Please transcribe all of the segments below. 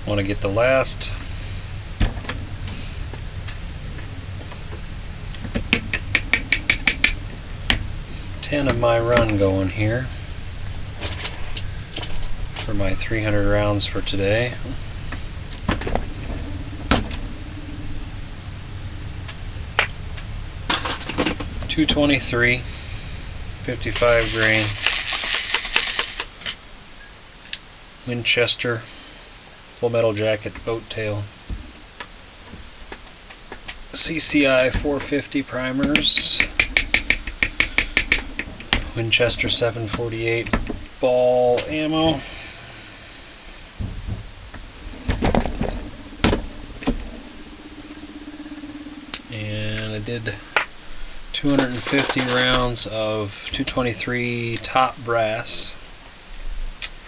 Want to get the last of my run going here for my 300 rounds for today. .223, 55 grain Winchester Full Metal Jacket boat tail, CCI 450 primers, Winchester 748 ball ammo, and I did 250 rounds of .223 top brass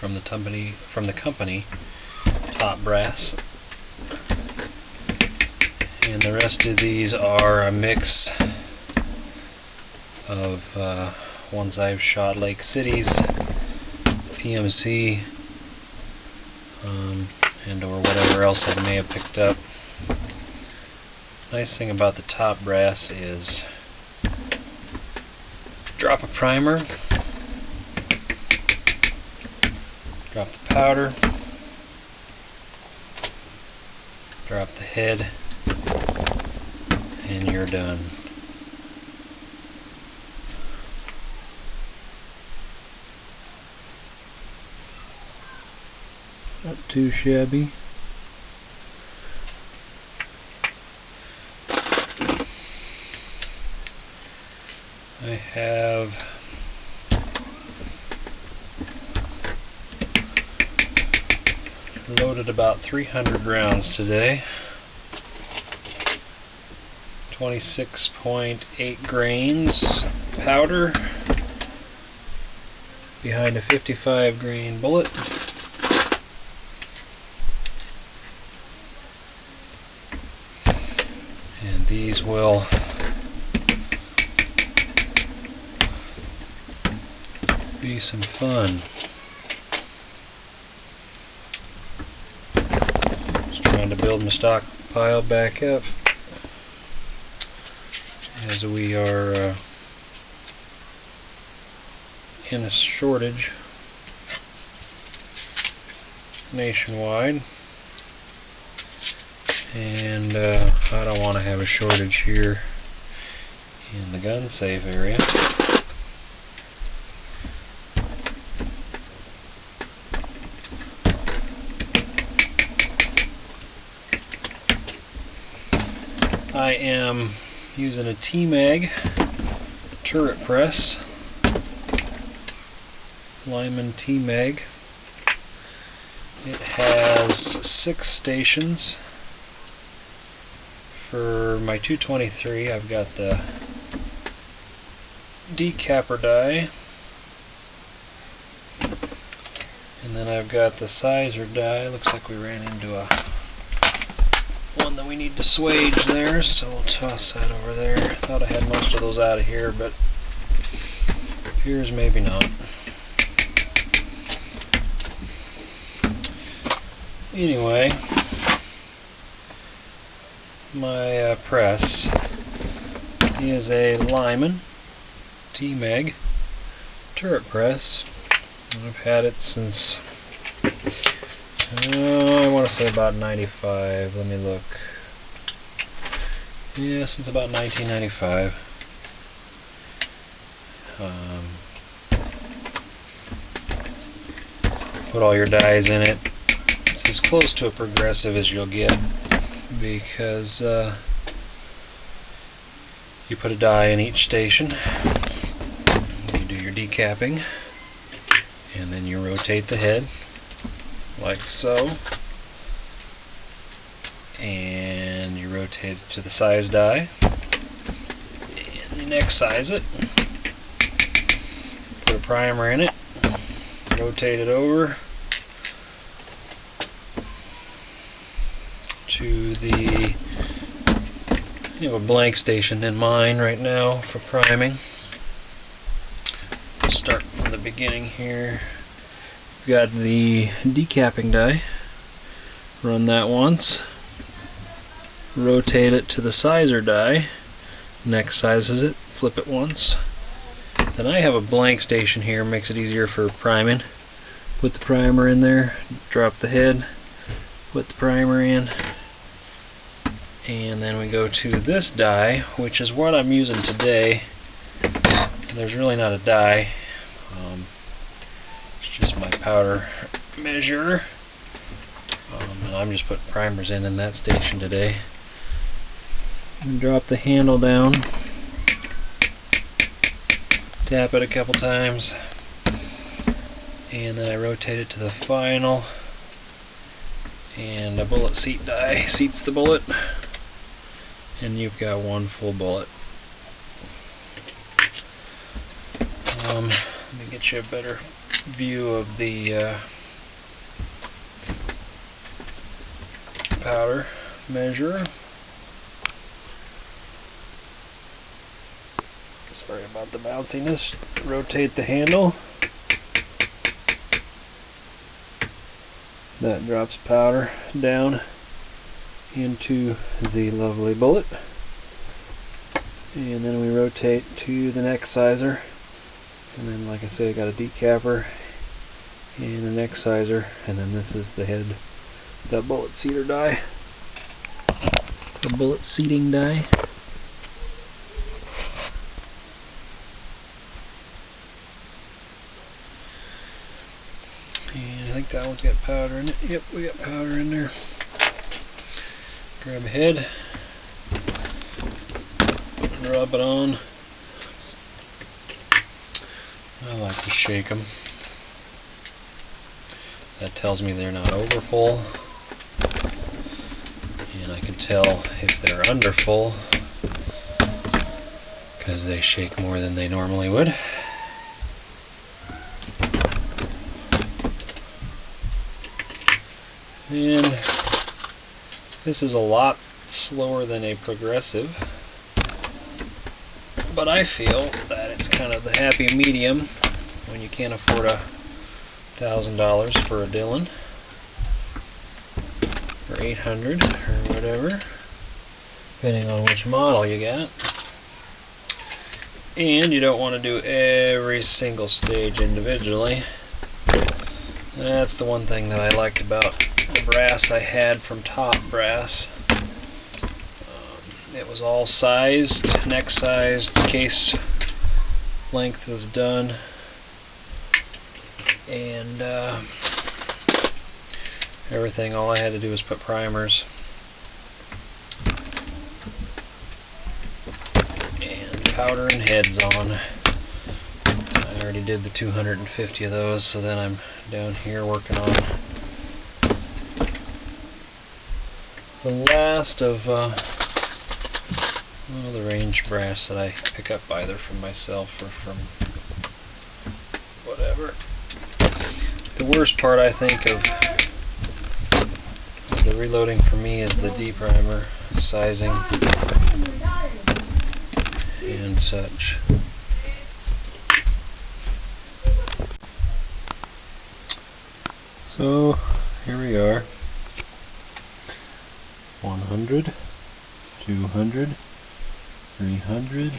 from the company Top Brass, and the rest of these are a mix of ones I've shot Lake Cities, PMC, and or whatever else I may have picked up. Nice thing about the Top Brass is drop a primer, drop the powder, drop the head, and you're done. Not too shabby. I have loaded about 300 rounds today. 26.8 grains powder behind a 55 grain bullet. And these will be some fun. Just trying to build my stockpile back up as we are in a shortage nationwide, and I don't want to have a shortage here in the gun safe area. I am using a Tmag turret press, Lyman Tmag. It has 6 stations. For my .223, I've got the decapper die, and then I've got the sizer die. Looks like we ran into a one that we need to swage there, so we'll toss that over there. Thought I had most of those out of here, but appears maybe not. Anyway, my press is a Lyman Tmag turret press. I've had it since I want to say about 95. Let me look. Yeah, since about 1995. Put all your dies in it. It's as close to a progressive as you'll get, because you put a die in each station, you do your decapping, and then you rotate the head like so, and you rotate it to the size die, and you next size it, put a primer in it, rotate it over to the, you have a blank station in mind right now for priming. Start from the beginning here. Got the decapping die, Run that once. Rotate it to the sizer die. Next sizes it. Flip it once. Then I have a blank station here. Makes it easier for priming. Put the primer in there. Drop the head. Put the primer in. And then we go to this die, which is what I'm using today. There's really not a die. It's just my powder measure. And I'm just putting primers in that station today. And drop the handle down. Tap it a couple times. And then I rotate it to the final. And a bullet seat die seats the bullet. And you've got one full bullet. Let me get you a better view of the powder measure. Sorry about the bounciness. Rotate the handle. That drops powder down into the lovely bullet. And then we rotate to the next sizer. And then, like I said, I got a decapper and a next sizer. And then this is the head, the bullet seater die. The bullet seating die. And I think that one's got powder in it. Yep, we got powder in there. Grab a head, rub it on. I like to shake them. That tells me they're not over full, and I can tell if they're under full because they shake more than they normally would. And this is a lot slower than a progressive, but I feel that it's kind of the happy medium when you can't afford $1,000 for a Dillon or $800 or whatever, depending on which model you got. And you don't want to do every single stage individually. That's the one thing that I liked about the brass I had from Top Brass. It was all sized, neck sized, case length was done, and everything, all I had to do was put primers and powder and heads on. I already did the 250 of those, so then I'm down here working on the last of the range brass that I pick up either from myself or from whatever. The worst part, I think, of the reloading for me is the deprimer, sizing, and such. So here we are. 100, 200, 300,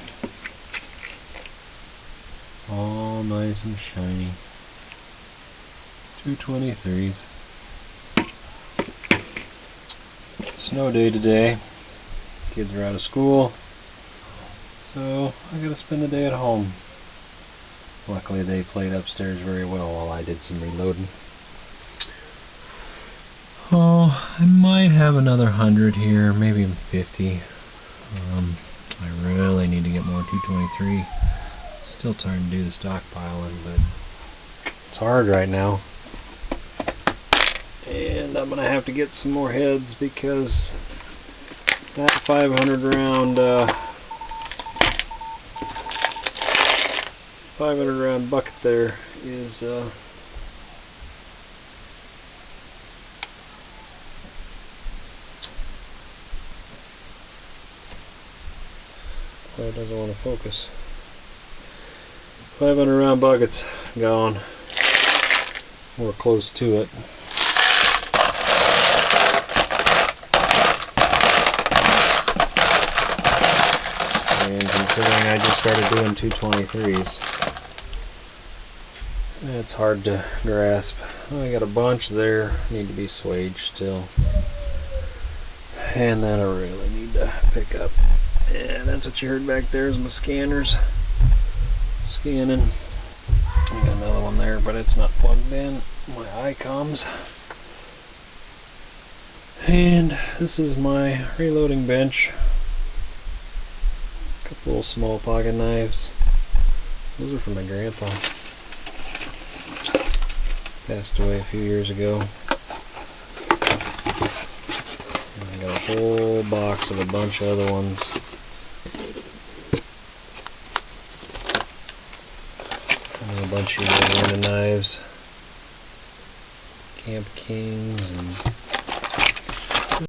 all nice and shiny. 223s. Snow day today. Kids are out of school, so I gotta spend the day at home. Luckily they played upstairs very well while I did some reloading. Oh, I might have another 100 here, maybe 50. I really need to get more 223. Still trying to do the stockpiling, but it's hard right now. And I'm gonna have to get some more heads because that 500 round bucket there is it doesn't want to focus. 500 round buckets gone. We're close to it. I just started doing 223s. It's hard to grasp. I got a bunch there, need to be swaged still. And then I really need to pick up. And that's what you heard back there is my scanners scanning. I got another one there, but it's not plugged in. My iComms. And this is my reloading bench. A couple little small pocket knives. Those are from my grandpa. Passed away a few years ago. And I got a whole box of a bunch of other ones. And a bunch of Indiana knives. Camp Kings and